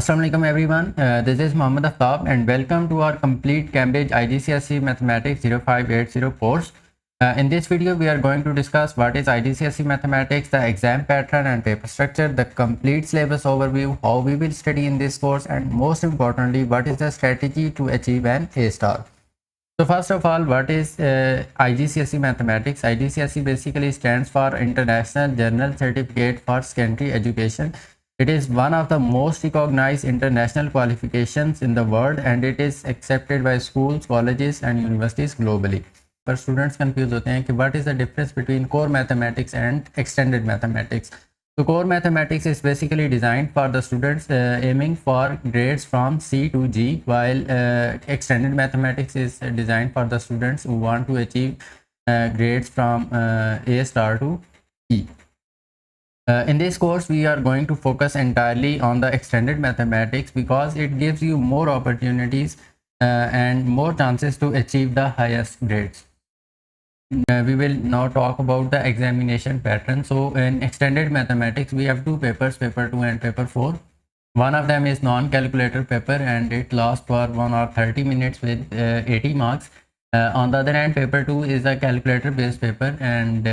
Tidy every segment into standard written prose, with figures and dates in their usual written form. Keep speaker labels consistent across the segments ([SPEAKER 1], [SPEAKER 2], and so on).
[SPEAKER 1] Assalamu alaikum everyone. This is Mohammad Aftab and welcome to our complete Cambridge IGCSE Mathematics 0580 course. In this video we are going to discuss what is IGCSE Mathematics, the exam pattern and paper structure, the complete syllabus overview, how we will study in this course, and most importantly what is the strategy to achieve an A star. So first of all, what is IGCSE Mathematics? IGCSE basically stands for International General Certificate for Secondary Education. It is one of the most recognized international qualifications in the world and it is accepted by schools, colleges and universities globally. पर students confused होते हैं कि what is the difference between core mathematics and extended mathematics. So core mathematics is basically designed for the students aiming for grades from C to G, while extended mathematics is designed for the students who want to achieve grades from A star to E. In this course we are going to focus entirely on the extended mathematics because it gives you more opportunities and more chances to achieve the highest grades. We will now talk about the examination pattern. So in extended mathematics we have two papers, paper 2 and paper 4. One of them is non-calculator paper and it lasts for 1 hour 30 minutes with 80 marks. On the other hand, paper 2 is a calculator based paper and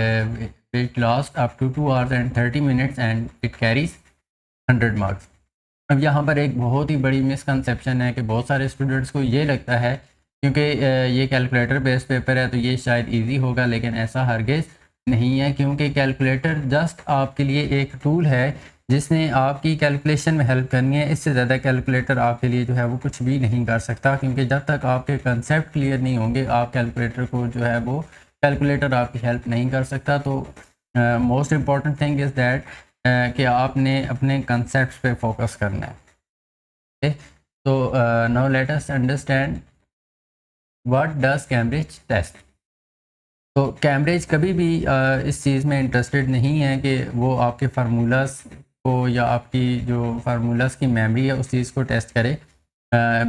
[SPEAKER 1] it lasts up to 2 hours and 30 minutes and it carries 100 marks. अब यहाँ पर एक बहुत ही बड़ी misconception है कि बहुत सारे स्टूडेंट्स को ये लगता है क्योंकि ये कैलकुलेटर बेस्ड पेपर है तो ये शायद इजी होगा, लेकिन ऐसा हरगिज़ नहीं है क्योंकि कैलकुलेटर जस्ट आपके लिए एक टूल है जिसने आपकी कैलकुलेशन में हेल्प करनी है। इससे ज़्यादा कैलकुलेटर आपके लिए जो है वो कुछ भी नहीं कर सकता, क्योंकि जब तक आपके कंसेप्ट क्लियर नहीं होंगे आप कैलकुलेटर को जो है वो कैलकुलेटर आपकी हेल्प नहीं कर सकता। तो most important thing is that कि आपने अपने कंसेप्ट पे फोकस करना है। ओके, तो now let us understand what does Cambridge test. तो कैम्ब्रिज कभी भी इस चीज़ में इंटरेस्टेड नहीं है कि वो आपके फार्मूलास को या आपकी जो फार्मूलास की मेमोरी है उस चीज़ को टेस्ट करे।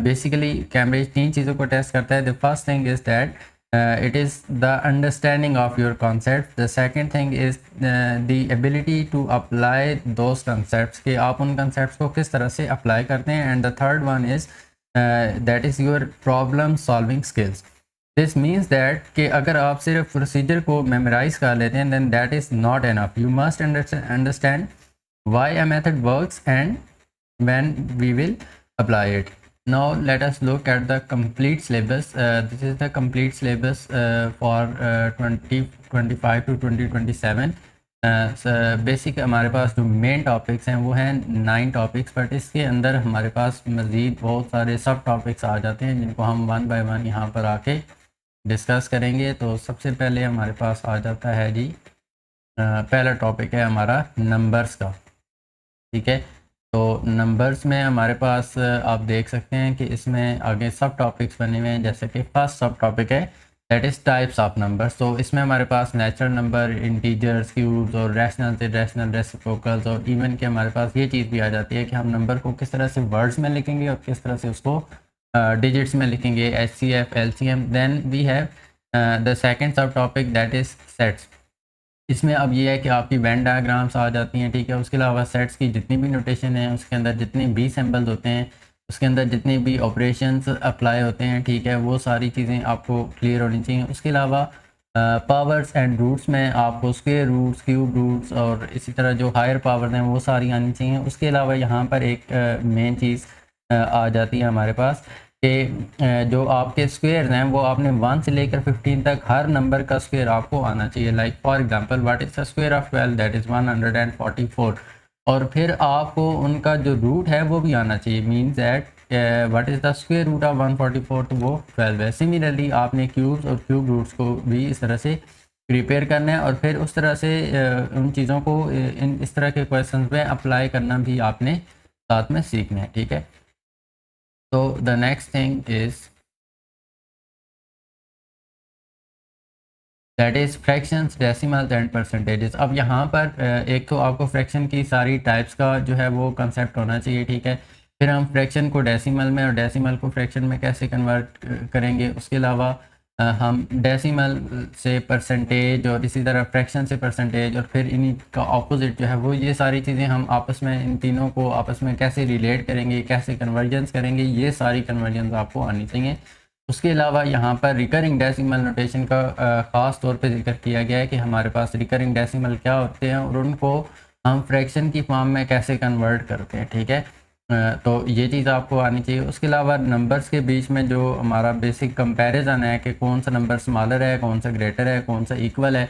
[SPEAKER 1] बेसिकली कैम्ब्रिज तीन चीज़ों को टेस्ट करता है। The first thing is that it is the understanding of your concept. The second thing is the ability to apply those concepts, कि आप उन concepts को किस तरह से apply करते हैं। and the third one is that is your problem solving skills. This means that कि अगर आप सिर्फ procedure को memorize कर लेते हैं then that is not enough. You must understand why a method works and when we will apply it. Now let us look at the complete syllabus. This is the complete syllabus for 2025 to 2027. Basic हमारे पास जो main topics हैं वो हैं 9 topics, but इसके अंदर हमारे पास मज़ीद बहुत सारे सब टॉपिक्स आ जाते हैं जिनको हम 1 बाय 1 यहाँ पर आके डिस्कस करेंगे। तो सबसे पहले हमारे पास आ जाता है जी पहला टॉपिक है हमारा नंबर्स का। ठीक है, तो नंबर्स में हमारे पास आप देख सकते हैं कि इसमें आगे सब टॉपिक्स बने हुए हैं। जैसे कि फर्स्ट सब टॉपिक है that is types of numbers. तो इसमें हमारे पास नेचुरल नंबर, इंटीजर्स, क्यूब्स और रैशनल, इरेशनल, रेसिप्रोकल्स और इवन के हमारे पास ये चीज़ भी आ जाती है कि हम नंबर को किस तरह से वर्ड्स में लिखेंगे और किस तरह से उसको डिजिट्स में लिखेंगे, HCF, LCM। Then we have the second sub topic that is sets. इसमें अब ये है कि आपकी वेन डायग्राम्स आ जाती हैं। ठीक है, उसके अलावा सेट्स की जितनी भी नोटेशन है उसके अंदर जितने भी सिंबल्स होते हैं, उसके अंदर जितने भी ऑपरेशंस अप्लाई होते हैं, ठीक है, वो सारी चीज़ें आपको क्लियर होनी चाहिए। उसके अलावा पावर्स एंड रूट्स में आपको स्क्वायर रूट्स, क्यूब रूट्स और इसी तरह जो हायर पावर्स हैं वो सारी आनी चाहिए। उसके अलावा यहाँ पर एक मेन चीज़ आ जाती है हमारे पास कि जो आपके स्क्वेयर हैं वो आपने 1 से लेकर 15 तक हर नंबर का स्क्वेयर आपको आना चाहिए। Like for example what is the square of 12 that is 144। और फिर आपको उनका जो रूट है वो भी आना चाहिए। Means that what is the square root of 144, तो वो 12 है। सिमिलरली आपने क्यूब्स और क्यूब रूट्स को भी इस तरह से प्रिपेयर करना है और फिर उस तरह से उन चीज़ों को इस तरह के क्वेश्चन में अप्लाई करना भी आपने साथ में सीखना है। ठीक है, तो the next thing is that is fractions, decimals and percentages. अब यहाँ पर एक तो आपको फ्रैक्शन की सारी टाइप्स का जो है वो कंसेप्ट होना चाहिए। ठीक है, फिर हम फ्रैक्शन को डेसिमल में और डेसिमल को फ्रैक्शन में कैसे कन्वर्ट करेंगे। उसके अलावा हम डेसिमल से परसेंटेज और इसी तरह फ्रैक्शन से परसेंटेज और फिर इन्हीं का ऑपोजिट जो है वो, ये सारी चीज़ें हम आपस में इन तीनों को आपस में कैसे रिलेट करेंगे, कैसे कन्वर्जन्स करेंगे, ये सारी कन्वर्जन्स आपको आनी चाहिए। उसके अलावा यहाँ पर रिकरिंग डेसिमल नोटेशन का ख़ास तौर पे जिक्र किया गया है कि हमारे पास रिकरिंग डेसिमल क्या होते हैं और उनको हम फ्रैक्शन की फॉर्म में कैसे कन्वर्ट करते हैं, ठीक है। तो ये चीज़ आपको आनी चाहिए। उसके अलावा नंबर्स के बीच में जो हमारा बेसिक कंपैरिजन है कि कौन सा नंबर स्मॉलर है, कौन सा ग्रेटर है, कौन सा इक्वल है,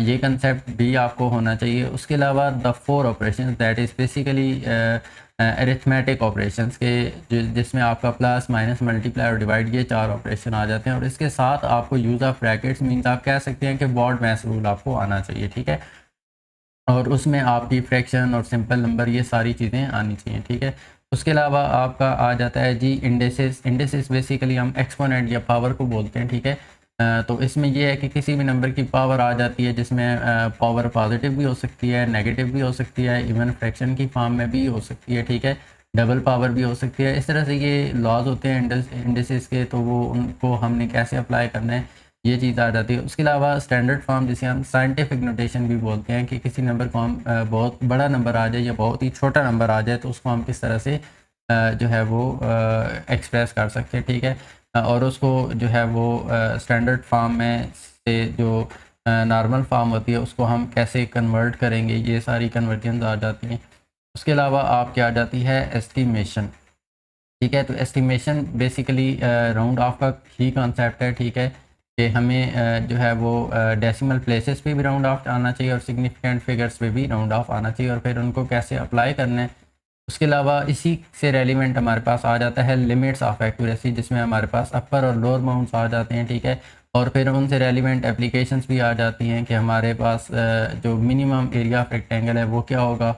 [SPEAKER 1] ये कंसेप्ट भी आपको होना चाहिए। उसके अलावा the four operations that is basically arithmetic operations के जिसमें आपका प्लस माइनस मल्टीप्लाई और डिवाइड, ये चार ऑपरेशन आ जाते हैं। और इसके साथ आपको यूज़ ऑफ ब्रैकेट्स मीन्स आप कह सकते हैं कि बॉड मैथ रूल आपको आना चाहिए, ठीक है। और उसमें आपकी फ्रैक्शन और सिंपल नंबर, ये सारी चीज़ें आनी चाहिए, ठीक है। उसके अलावा आपका आ जाता है जी इंडेसिस। इंडेसिस बेसिकली हम एक्सपोनेंट या पावर को बोलते हैं, ठीक है। तो इसमें ये है कि किसी भी नंबर की पावर आ जाती है जिसमें पावर पॉजिटिव भी हो सकती है, नेगेटिव भी हो सकती है, इवन फ्रैक्शन की फॉर्म में भी हो सकती है, ठीक है। डबल पावर भी हो सकती है। इस तरह से ये लॉज होते हैं इंडेसिस के, तो वो उनको हमने कैसे अप्लाई करना है, ये चीज़ आ जाती है। उसके अलावा स्टैंडर्ड फॉर्म जिसे हम साइंटिफिक नोटेशन भी बोलते हैं कि किसी नंबर को हम बहुत बड़ा नंबर आ जाए या बहुत ही छोटा नंबर आ जाए तो उसको हम किस तरह से जो है वो एक्सप्रेस कर सकते हैं, ठीक है। और उसको जो है वो स्टैंडर्ड फॉर्म में से जो नॉर्मल फॉर्म होती है उसको हम कैसे कन्वर्ट करेंगे, ये सारी कन्वर्जन आ जाती हैं। उसके अलावा आपकी आ जाती है एस्टिमेशन, ठीक है। तो एस्टिमेशन बेसिकली राउंड ऑफ का ही कॉन्सेप्ट है, ठीक है, कि हमें जो है वो डेसिमल प्लेसेस पे भी राउंड ऑफ आना चाहिए और सिग्निफिकेंट फिगर्स पे भी राउंड ऑफ आना चाहिए और फिर उनको कैसे अप्लाई करना है। उसके अलावा इसी से रेलिवेंट हमारे पास आ जाता है लिमिट्स ऑफ एक्यूरेसी, जिसमें हमारे पास अपर और लोअर बाउंड्स आ जाते हैं, ठीक है। और फिर उनसे रेलिवेंट एप्लीकेशंस भी आ जाती हैं कि हमारे पास जो मिनिमम एरिया ऑफ रेक्टेंगल है वो क्या होगा,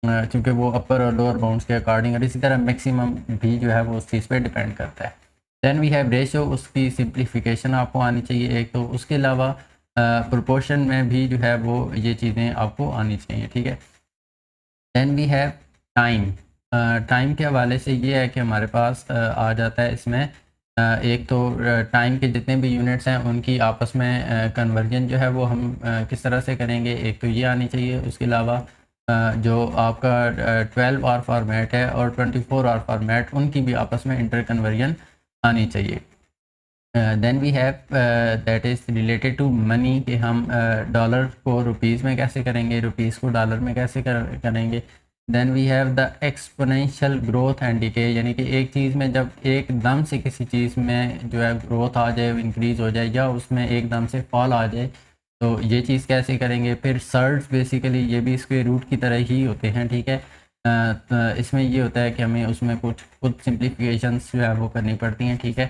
[SPEAKER 1] क्योंकि वो अपर और लोअर बाउंड्स के अकॉर्डिंग, और इसी तरह मैक्सिमम भी जो है वो उस चीज़ पे डिपेंड करता है। देन वी हैव रेशो, उसकी सिंप्लीफिकेशन आपको आनी चाहिए एक तो। उसके अलावा प्रोपोर्शन में भी जो है वो ये चीज़ें आपको आनी चाहिए, ठीक है। Then we have time. Time के हवाले से ये है कि हमारे पास आ जाता है इसमें एक तो टाइम के जितने भी यूनिट्स हैं उनकी आपस में कन्वर्जन जो है वो हम किस तरह से करेंगे, एक तो ये आनी चाहिए। उसके अलावा जो आपका 12 आवर फॉर्मेट है और 24 आवर फॉर्मेट, उनकी भी आपस में इंटर कन्वर्जन आनी चाहिए। Then we have that is related to money कि हम डॉलर को रुपीज़ में कैसे करेंगे, रुपीज़ को डॉलर में कैसे करेंगे। Then we have the exponential growth and decay, यानी कि एक चीज़ में जब एकदम से किसी चीज़ में जो है ग्रोथ आ जाए, इंक्रीज़ हो जाए, या उसमें एकदम से फॉल आ जाए, तो ये चीज़ कैसे करेंगे। फिर सर्ट्स बेसिकली ये भी इसके रूट की तरह ही होते हैं, ठीक है। तो इसमें ये होता है कि हमें उसमें कुछ खुद सिंप्लीफिकेशंस जो है वो करनी पड़ती हैं, ठीक है।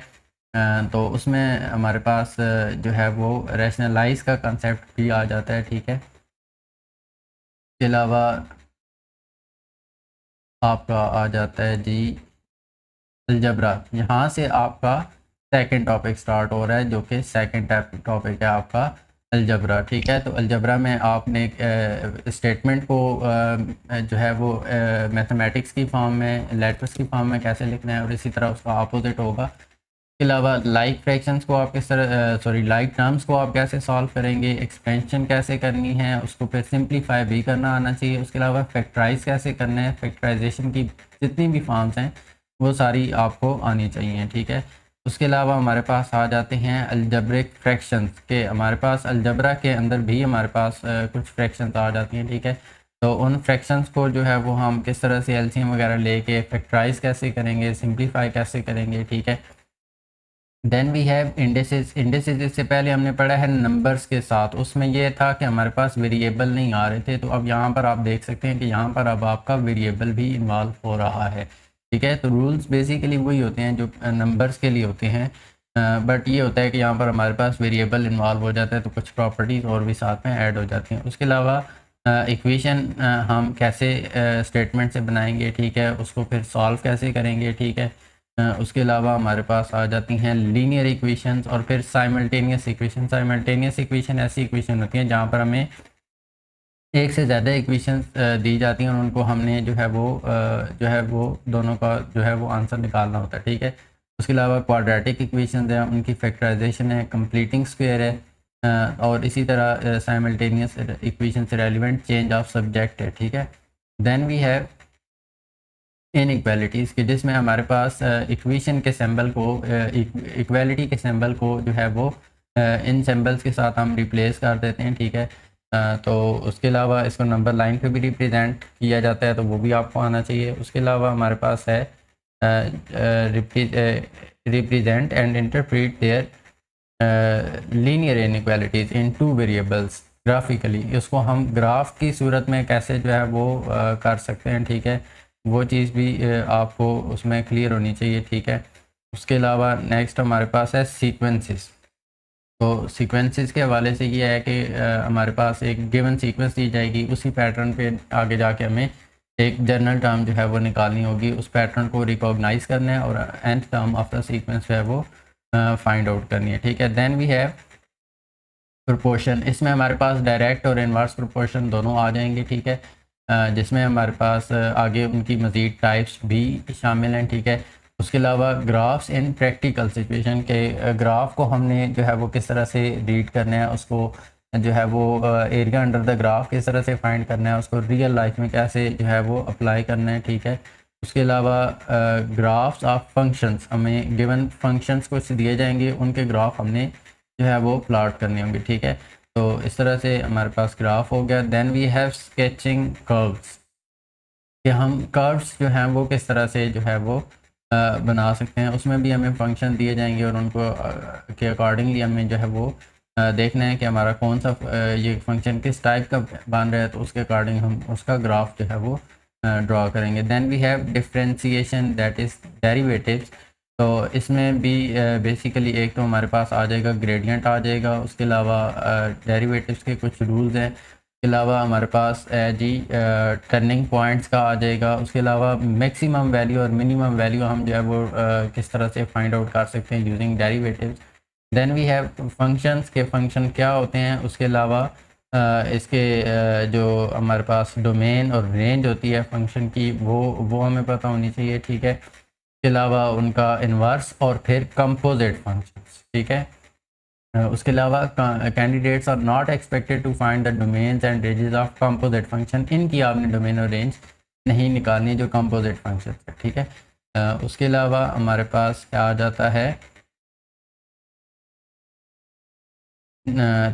[SPEAKER 1] तो उसमें हमारे पास जो है वो रैशनलाइज का कंसेप्ट भी आ जाता है, ठीक है। इसके अलावा आपका आ जाता है जी अलजबरा। यहाँ से आपका सेकंड टॉपिक स्टार्ट हो रहा है जो कि सेकंड टॉपिक है आपका अलजबरा, ठीक है। तो अलजबरा में आपने स्टेटमेंट को जो है वो मैथमेटिक्स की फॉर्म में, लेटर्स की फॉर्म में कैसे लिखना है और इसी तरह उसका अपोजिट होगा। इसके अलावा लाइक फ्रैक्शंस को आप किस तरह लाइक टर्म्स को आप कैसे सॉल्व करेंगे, एक्सपेंशन कैसे करनी है, उसको फिर सिंप्लीफाई भी करना आना चाहिए। उसके अलावा फैक्टराइज कैसे करना है, फैक्टराइजेशन की जितनी भी फॉर्म्स हैं वो सारी आपको आनी चाहिए, ठीक है। उसके अलावा हमारे पास आ जाते हैं अलजब्रिक फ्रैक्शंस के, हमारे पास अलजबरा के अंदर भी हमारे पास कुछ फ्रैक्शंस आ जाती हैं, ठीक है। तो उन फ्रैक्शंस को जो है वो हम किस तरह से एलसीएम वगैरह लेके फैक्टराइज कैसे करेंगे, सिंप्लीफाई कैसे करेंगे, ठीक है। Then we have indices. Indices इससे पहले हमने पढ़ा है नंबर्स के साथ, उसमें ये था कि हमारे पास वेरिएबल नहीं आ रहे थे, तो अब यहाँ पर आप देख सकते हैं कि यहाँ पर अब आपका वेरिएबल भी इन्वॉल्व हो रहा है, ठीक है। तो रूल्स बेसिकली वही होते हैं जो नंबर्स के लिए होते हैं, बट ये होता है कि यहाँ पर हमारे पास वेरिएबल इन्वॉल्व हो जाता है तो कुछ प्रॉपर्टीज़ और भी साथ में ऐड हो जाती हैं। उसके अलावा इक्वेशन हम कैसे स्टेटमेंट से बनाएंगे, ठीक है, उसको फिर सॉल्व कैसे करेंगे, ठीक है। उसके अलावा हमारे पास आ जाती हैं लीनियर इक्वेशंस और फिर साइमल्टेनियस इक्वेशन। साइमल्टेनियस इक्वेशन ऐसी इक्वेशन होती हैं जहाँ पर हमें एक से ज़्यादा इक्वेशंस दी जाती हैं और उनको हमने जो है वो दोनों का जो है वो आंसर निकालना होता है, ठीक है। उसके अलावा क्वाड्रेटिक इक्वेशन है, उनकी फैक्टराइजेशन है, कंप्लीटिंग स्क्वायर है, और इसी तरह साइमल्टेनियस इक्वेशन से रेलिवेंट चेंज ऑफ सब्जेक्ट है, ठीक है। देन वी हैव इनइक्वालिटीज़ कि जिसमें हमारे पास इक्वेशन के सिंबल को इक्वालिटी के सिंबल को जो है वो इन सिंबल्स के साथ हम रिप्लेस कर देते हैं, ठीक है। तो उसके अलावा इसको नंबर लाइन पे भी रिप्रेजेंट किया जाता है, तो वो भी आपको आना चाहिए। उसके अलावा हमारे पास है represent and interpret their linear inequalities in two variables graphically. इसको हम ग्राफ की सूरत में कैसे जो है वो कर सकते हैं, ठीक है। वो चीज़ भी आपको उसमें क्लियर होनी चाहिए, ठीक है। उसके अलावा नेक्स्ट हमारे पास है सीक्वेंसेस। तो सीक्वेंसेस के हवाले से ये है कि हमारे पास एक गिवन सीक्वेंस दी जाएगी, उसी पैटर्न पे आगे जाके हमें एक जनरल टर्म जो है वो निकालनी होगी, उस पैटर्न को रिकॉग्नाइज करना है और nth term of the sequence जो है वो फाइंड आउट करनी है, ठीक है। Then we have proportion. इसमें हमारे पास डायरेक्ट और इनवर्स प्रोपोर्शन दोनों आ जाएंगे, ठीक है। जिसमें हमारे पास आगे उनकी मज़ीद टाइप्स भी शामिल हैं, ठीक है। उसके अलावा ग्राफ्स इन प्रैक्टिकल सिचुएशन के ग्राफ को हमने जो है वो किस तरह से रीड करना है, उसको जो है वो एरिया अंडर द ग्राफ किस तरह से फाइंड करना है, उसको रियल लाइफ में कैसे जो है वो अप्लाई करना है, ठीक है। उसके अलावा ग्राफ्स ऑफ फंक्शंस, हमें गिवन फंक्शंस कुछ दिए जाएंगे, उनके ग्राफ हमने जो है वो प्लॉट करने होंगे, ठीक है। तो इस तरह से हमारे पास ग्राफ हो गया। Then we have sketching curves कि हम कर्व्स जो हैं वो किस तरह से जो है वो बना सकते हैं। उसमें भी हमें फंक्शन दिए जाएंगे और उनको के अकॉर्डिंगली हमें जो है वो देखना है कि हमारा कौन सा ये फंक्शन किस टाइप का बन रहा है, तो उसके अकॉर्डिंग हम उसका ग्राफ जो है वो ड्रॉ करेंगे। Then we have differentiation that is derivatives. तो इसमें भी बेसिकली एक तो हमारे पास आ जाएगा ग्रेडियंट आ जाएगा, उसके अलावा डेरिवेटिव्स के कुछ रूल्स हैं, उसके अलावा हमारे पास जी टर्निंग पॉइंट्स का आ जाएगा। उसके अलावा मैक्सिमम वैल्यू और मिनिमम वैल्यू हम जो है वो किस तरह से फाइंड आउट कर सकते हैं using derivatives. Then we have functions के फंक्शन क्या होते हैं। उसके अलावा इसके जो हमारे पास डोमेन और रेंज होती है फंक्शन की वो हमें पता होनी चाहिए, ठीक है। इसके अलावा उनका इन्वर्स और फिर कंपोजिट फंक्शंस, ठीक है। उसके अलावा candidates are not expected to find the domains and ranges of composite function. इनकी आपने डोमेन और रेंज नहीं निकालनी जो कंपोजिट फंक्शन है, ठीक है। उसके अलावा हमारे पास क्या आ जाता है,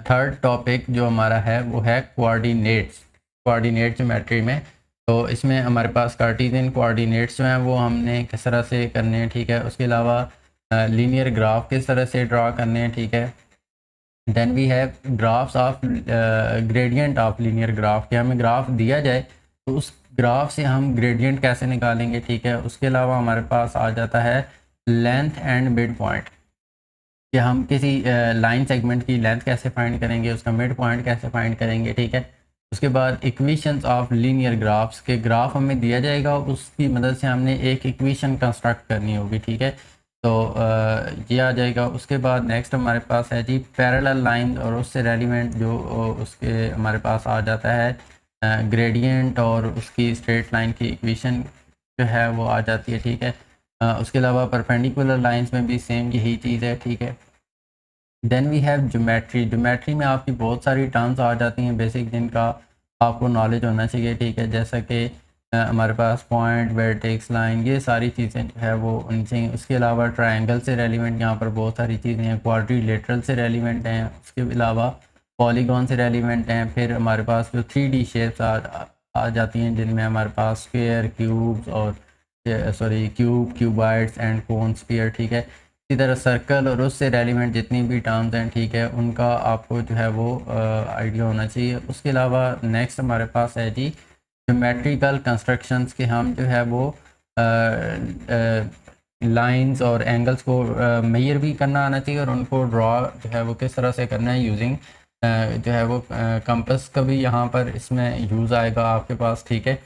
[SPEAKER 1] थर्ड टॉपिक जो हमारा है वो है कोऑर्डिनेट्स। कोऑर्डिनेट ज्योमेट्री में तो इसमें हमारे पास कार्टेशियन कोऑर्डिनेट्स जो हैं वो हमने किस तरह से करने हैं, ठीक है। उसके अलावा लीनियर ग्राफ किस तरह से ड्रा करने हैं, ठीक है। Then we have graphs of gradient of linear graph कि हमें ग्राफ दिया जाए तो उस ग्राफ से हम ग्रेडियंट कैसे निकालेंगे, ठीक है। उसके अलावा हमारे पास आ जाता है लेंथ एंड मिड पॉइंट कि हम किसी लाइन सेगमेंट की लेंथ कैसे फाइंड करेंगे, उसका मिड पॉइंट कैसे फाइंड करेंगे, ठीक है। उसके बाद इक्वेशंस ऑफ लीनियर ग्राफ्स के ग्राफ हमें दिया जाएगा, उसकी मदद से हमने एक इक्वेशन कंस्ट्रक्ट करनी होगी, ठीक है। तो ये आ जाएगा। उसके बाद नेक्स्ट हमारे पास है जी पैरेलल लाइन और उससे रेलिवेंट जो उसके हमारे पास आ जाता है ग्रेडियंट और उसकी स्ट्रेट लाइन की इक्वेशन जो है वो आ जाती है, ठीक है। उसके अलावा परपेंडिकुलर लाइंस में भी सेम यही चीज़ है, ठीक है। Then we have geometry. Geometry में आपकी बहुत सारी टर्म्स आ जाती हैं बेसिक जिनका आपको नॉलेज होना चाहिए, ठीक है। जैसा कि हमारे पास पॉइंट, वर्टेक्स, लाइन, ये सारी चीज़ें जो है वो होनी चाहिए। उसके अलावा ट्रायंगल से रेलिवेंट यहाँ पर बहुत सारी चीज़ें हैं, क्वाड्रिलेटरल से रेलिवेंट हैं, उसके अलावा पॉलीगॉन से रेलिवेंट हैं। फिर हमारे पास जो 3D शेप्स आ जाती हैं जिनमें हमारे पास स्क्वायर, क्यूब्स और क्यूबाइड्स एंड कोन स्फीयर, ठीक है। इसी तरह सर्कल और उससे रेलिवेंट जितनी भी टर्म्स हैं, ठीक है, उनका आपको जो है वो आइडिया होना चाहिए। उसके अलावा नेक्स्ट हमारे पास है जी ज्योमेट्रिकल कंस्ट्रक्शंस के हम जो है वो लाइंस और एंगल्स को मेजर भी करना आना चाहिए और उनको ड्रॉ जो है वो किस तरह से करना है यूजिंग जो है वो कंपास का भी यहाँ पर इसमें यूज़ आएगा आपके पास, ठीक है।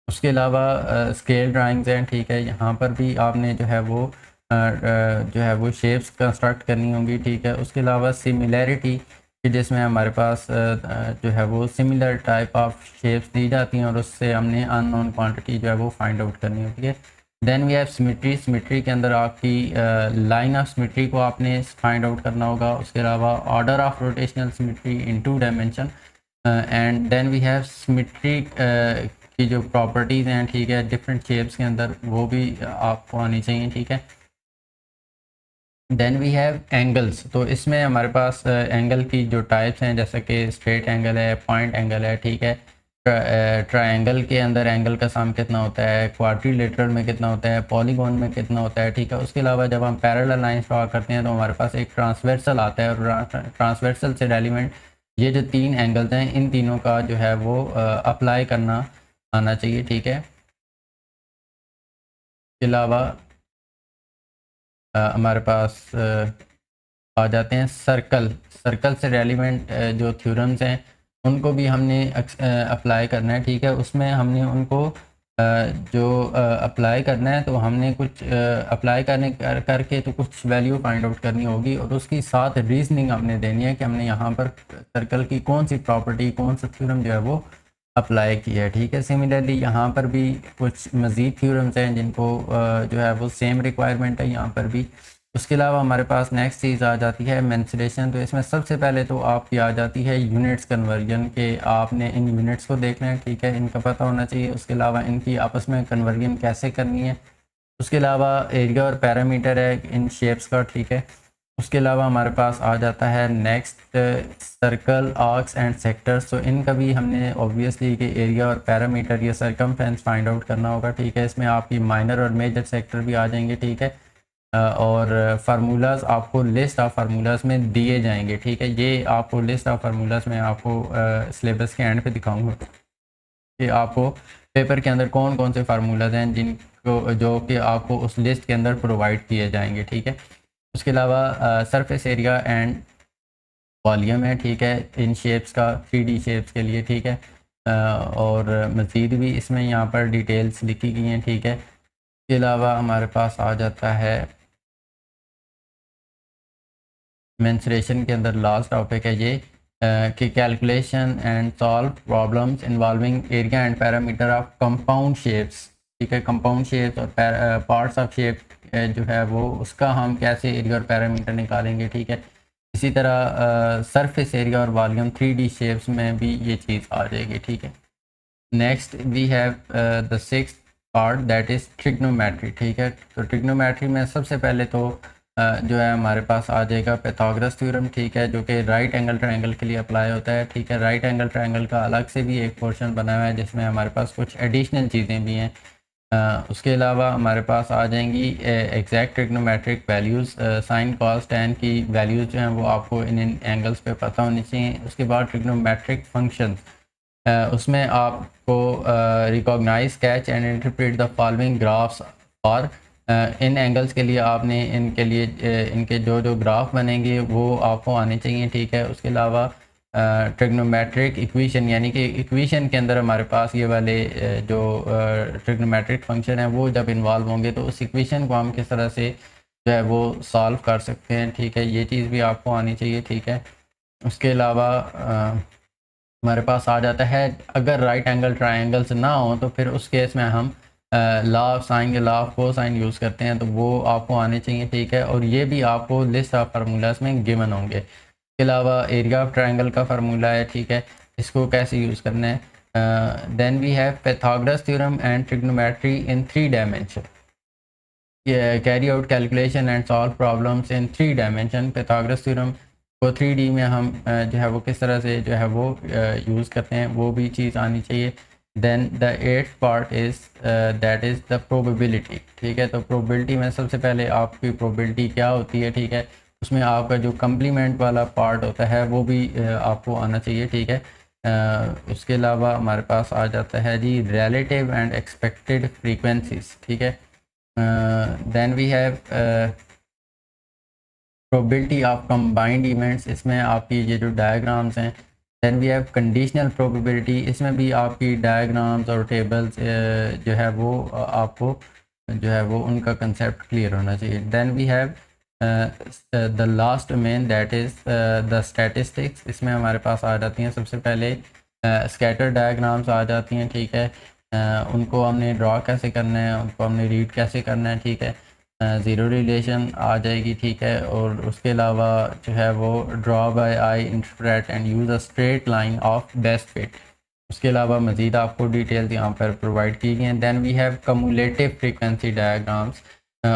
[SPEAKER 1] उसके अलावा स्केल ड्राइंग्स हैं, ठीक है, यहाँ पर भी आपने जो है वो शेप्स कंस्ट्रक्ट करनी होंगी, ठीक है। उसके अलावा सिमिलैरिटी कि जिसमें हमारे पास जो है वो सिमिलर टाइप ऑफ शेप्स दी जाती हैं और उससे हमने अननोन क्वांटिटी जो है वो फाइंड आउट करनी होती है। Then we have symmetry. Symmetry के अंदर आपकी लाइन ऑफ सिमेट्री को आपने फाइंड आउट करना होगा। उसके अलावा order of rotational symmetry in 2 dimension. And then we have symmetry की जो प्रॉपर्टीज़ हैं, ठीक है, डिफरेंट शेप्स के अंदर, वो भी आपको आनी चाहिए, ठीक है। Then we have angles. तो इसमें हमारे पास एंगल की जो टाइप्स हैं, जैसे कि स्ट्रेट एंगल है, पॉइंट एंगल है, ठीक है। ट्रायंगल के अंदर एंगल का सम कितना होता है, क्वाड्रिलेटरल में कितना होता है, पॉलीगॉन में कितना होता है, ठीक है। उसके अलावा जब हम पैरेलल लाइंस ड्रा करते हैं तो हमारे पास एक ट्रांसवर्सल आता है, और ट्रांसवर्सल से रेलिवेंट ये जो 3 एंगल्स हैं, इन तीनों का जो है वो अप्लाई करना आना चाहिए, ठीक है। इसके अलावा हमारे पास आ जाते हैं सर्कल। सर्कल से रेलिवेंट जो थ्योरम्स हैं उनको भी हमने अप्लाई करना है, ठीक है। उसमें हमने उनको जो अप्लाई करना है, तो हमने कुछ अप्लाई करके तो कुछ वैल्यू फाइंड आउट करनी होगी, और उसकी साथ रीजनिंग हमने देनी है कि हमने यहाँ पर सर्कल की कौन सी प्रॉपर्टी, कौन सा थ्योरम जो है वो अप्लाई किया है, ठीक है। सिमिलरली यहाँ पर भी कुछ मज़ीद थ्योरम्स हैं जिनको जो है वो सेम रिक्वायरमेंट है यहाँ पर भी। उसके अलावा हमारे पास नेक्स्ट चीज़ आ जाती है मेंसुरेशन। तो इसमें सबसे पहले तो आपकी आ जाती है यूनिट्स कन्वर्जन, के आपने इन यूनिट्स को देखना है, ठीक है, इनका पता होना चाहिए। उसके अलावा इनकी आपस में कन्वर्जन कैसे करनी है। उसके अलावा एरिया और पैरामीटर है इन शेप्स का, ठीक है। उसके अलावा हमारे पास आ जाता है next circle, arcs and sectors. तो इनका भी हमने ऑब्वियसली कि एरिया और पैरामीटर या सर्कमफ्रेंस फाइंड आउट करना होगा, ठीक है। इसमें आपकी माइनर और मेजर सेक्टर भी आ जाएंगे, ठीक है। और फार्मूलाज आपको लिस्ट ऑफ फार्मूलाज में दिए जाएंगे, ठीक है। ये आपको लिस्ट ऑफ फार्मूलाज में आपको सिलेबस के एंड पे दिखाऊंगा कि आपको पेपर के अंदर कौन कौन से फार्मूलाज हैं जिनको जो कि आपको उस लिस्ट के अंदर प्रोवाइड किए जाएंगे, ठीक है। उसके अलावा सरफेस एरिया एंड वॉल्यूम है, ठीक है, इन शेप्स का 3D शेप्स के लिए, ठीक है। और मज़ीद भी इसमें यहाँ पर डिटेल्स लिखी गई हैं, ठीक है। इसके अलावा हमारे पास आ जाता है मेंसुरेशन के अंदर लास्ट टॉपिक है ये कि calculation and solve problems involving area and parameter of compound shapes, ठीक है। कंपाउंड शेप्स और पार्ट्स ऑफ शेप जो है वो उसका हम कैसे एरिया और पैरामीटर निकालेंगे, ठीक है। इसी तरह सरफेस एरिया और वॉल्यूम 3D शेप्स में भी ये चीज़ आ जाएगी, ठीक है। Next we have the 6th part that is trigonometry, ठीक है। तो ट्रिग्नोमेट्री में सबसे पहले तो जो है हमारे पास आ जाएगा पाइथागोरस थ्योरम, ठीक है, जो कि राइट एंगल ट्रायंगल के लिए अप्लाई होता है, ठीक है। राइट एंगल ट्रायंगल का अलग से भी एक पोर्शन बना हुआ है जिसमें हमारे पास कुछ एडिशनल चीज़ें भी हैं। उसके अलावा हमारे पास आ जाएंगी exact trigonometric values, sine cos tan की वैल्यूज़ जो हैं वो आपको इन एंगल्स पे पता होनी चाहिए। उसके बाद ट्रिग्नोमेट्रिक फंक्शंस, उसमें आपको recognise, sketch and interpret the following graphs, और इन एंगल्स के लिए आपने इनके लिए इनके जो जो ग्राफ बनेंगे वो आपको आने चाहिए, ठीक है। उसके अलावा ट्रिग्नोमेट्रिक इक्वेशन, यानी कि इक्वेशन के अंदर हमारे पास ये वाले जो ट्रिग्नोमेट्रिक फंक्शन है वो जब इन्वॉल्व होंगे तो उस इक्वेशन को हम किस तरह से जो है वो सॉल्व कर सकते हैं, ठीक है। ये चीज़ भी आपको आनी चाहिए, ठीक है। उसके अलावा हमारे पास आ जाता है अगर राइट एंगल ट्रायंगल्स ना हो तो फिर उस केस में हम लॉ ऑफ साइन या लॉ ऑफ कोसाइन यूज़ करते हैं, तो वो आपको आने चाहिए, ठीक है। और ये भी आपको लिस्ट ऑफ फार्मूलाज में गिवन होंगे। इसके अलावा एरिया ऑफ ट्रायंगल का फार्मूला है, ठीक है, इसको कैसे यूज़ करना है। Then we have Pythagoras theorem and trigonometry in 3 dimension, carry out calculation and solve problems in 3 dimension. Pythagoras theorem को 3D में हम जो है वो किस तरह से जो है वो यूज़ करते हैं, वो भी चीज़ आनी चाहिए। Then the 8th part is that is the probability, ठीक है। तो प्रोबेबिलिटी में सबसे पहले आपकी प्रोबेबिलिटी क्या होती है, ठीक है, उसमें आपका जो कम्प्लीमेंट वाला पार्ट होता है वो भी आपको आना चाहिए, ठीक है। उसके अलावा हमारे पास आ जाता है जी रिलेटिव एंड एक्सपेक्टेड फ्रीक्वेंसीज, ठीक है। Then we have probability of combined events, इसमें आपकी ये जो डायग्राम्स हैं। Then we have conditional probability, इसमें भी आपकी डायग्राम्स और टेबल्स जो है वो आपको जो है वो उनका कंसेप्ट क्लियर होना चाहिए। Then we have the last main that is the statistics, इसमें हमारे पास आ जाती हैं सबसे पहले स्कैटर डायग्राम्स आ जाती हैं, ठीक है। उनको हमने ड्रा कैसे करना है, उनको हमने रीड कैसे करना है, ठीक है। ज़ीरो रिलेशन आ जाएगी, ठीक है। और उसके अलावा जो है वो draw by eye, interpret and use a straight line of best fit. उसके अलावा मज़ीद आपको डिटेल्स यहाँ पर प्रोवाइड की गई हैं। Then we have cumulative frequency diagrams,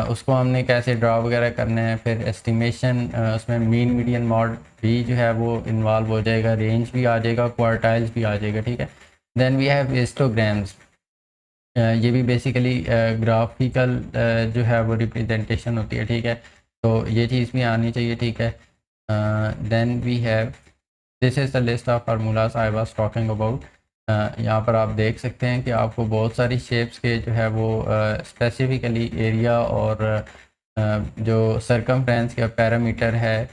[SPEAKER 1] उसको हमने कैसे ड्रा वगैरह करना है। फिर एस्टिमेशन, उसमें मीन मीडियन मॉड भी जो है वो इन्वॉल्व हो जाएगा, रेंज भी आ जाएगा, क्वार्टाइल्स भी आ जाएगा, ठीक है। देन वी हैव हिस्टोग्राम्स, ये भी बेसिकली ग्राफिकल जो है वो रिप्रेजेंटेशन होती है, ठीक है। तो ये चीज़ भी आनी चाहिए, ठीक है। Then we have, this is the list of formulas I was talking about. यहाँ पर आप देख सकते हैं कि आपको बहुत सारी शेप्स के जो है वो स्पेसिफिकली एरिया और जो सरकमफ्रेंस का पैरामीटर है,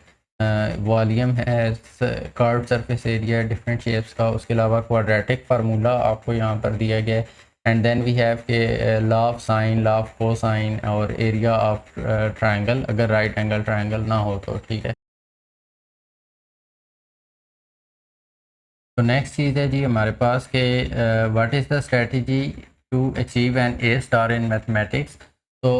[SPEAKER 1] वॉल्यूम है, curve surface area different shapes का, उसके अलावा क्वाड्रेटिक फार्मूला आपको यहाँ पर दिया गया है। एंड देन वी हैव के law of sine, law of cosine और एरिया ऑफ ट्रायंगल, अगर राइट एंगल ट्रायंगल ना हो तो, ठीक है। तो नेक्स्ट चीज़ है जी हमारे पास के what is the strategy to achieve an A star in mathematics. तो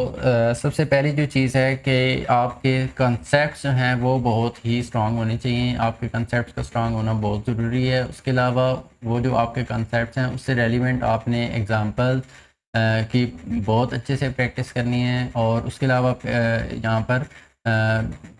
[SPEAKER 1] सबसे पहली जो चीज़ है कि आपके कंसेप्ट जो हैं वो बहुत ही स्ट्रांग होने चाहिए। आपके कंसेप्ट का स्ट्रांग होना बहुत ज़रूरी है। उसके अलावा वो जो आपके कंसेप्ट हैं उससे रेलिवेंट आपने एग्ज़ाम्पल की बहुत अच्छे से प्रैक्टिस करनी है। और उसके अलावा यहाँ पर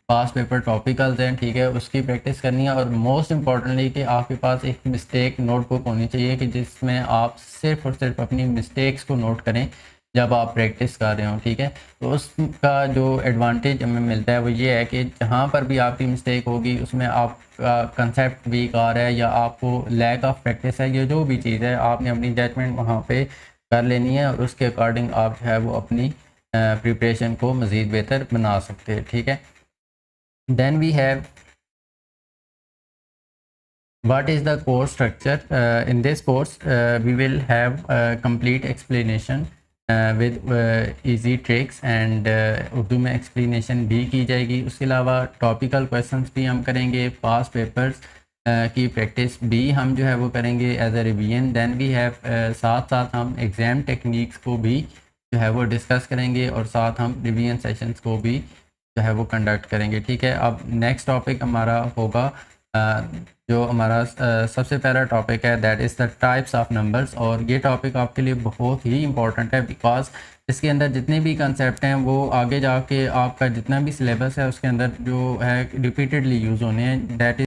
[SPEAKER 1] पास पेपर टॉपिकल्स हैं, ठीक है, उसकी प्रैक्टिस करनी है। और मोस्ट इम्पॉर्टेंटली कि आपके पास एक मिस्टेक नोटबुक होनी चाहिए कि जिसमें आप सिर्फ और सिर्फ अपनी मिस्टेक्स को नोट करें जब आप प्रैक्टिस कर रहे हो, ठीक है। तो उसका जो एडवांटेज हमें मिलता है वो ये है कि जहाँ पर भी आपकी मिस्टेक होगी उसमें आपका कंसेप्ट वीक आ रहा है या आपको लैक ऑफ प्रैक्टिस है, ये जो भी चीज़ है आपने अपनी जजमेंट वहाँ पे कर लेनी है और उसके अकॉर्डिंग आप जो है वो अपनी प्रिपरेशन को मज़ीद बेहतर बना सकते हैं, ठीक है। Then we have what is the course structure. In this course we will have a complete explanation with easy tricks and Urdu में explanation भी की जाएगी। उसके अलावा topical questions भी हम करेंगे, past papers की प्रैक्टिस भी हम जो है वो करेंगे as a revision. Then we have साथ साथ हम एग्ज़ाम टेक्निक्स को भी जो है वो डिस्कस करेंगे और साथ हम रिवीजन सेशंस को भी जो है वो कंडक्ट करेंगे, ठीक है। अब नेक्स्ट टॉपिक हमारा होगा जो हमारा सबसे पहला टॉपिक है that is the types of numbers. और ये टॉपिक आपके लिए बहुत ही इंपॉर्टेंट है बिकॉज इसके अंदर जितने भी कंसेप्ट हैं वो आगे जाके आपका जितना भी सिलेबस है उसके अंदर जो है रिपीटेडली यूज़ होने हैं। दैट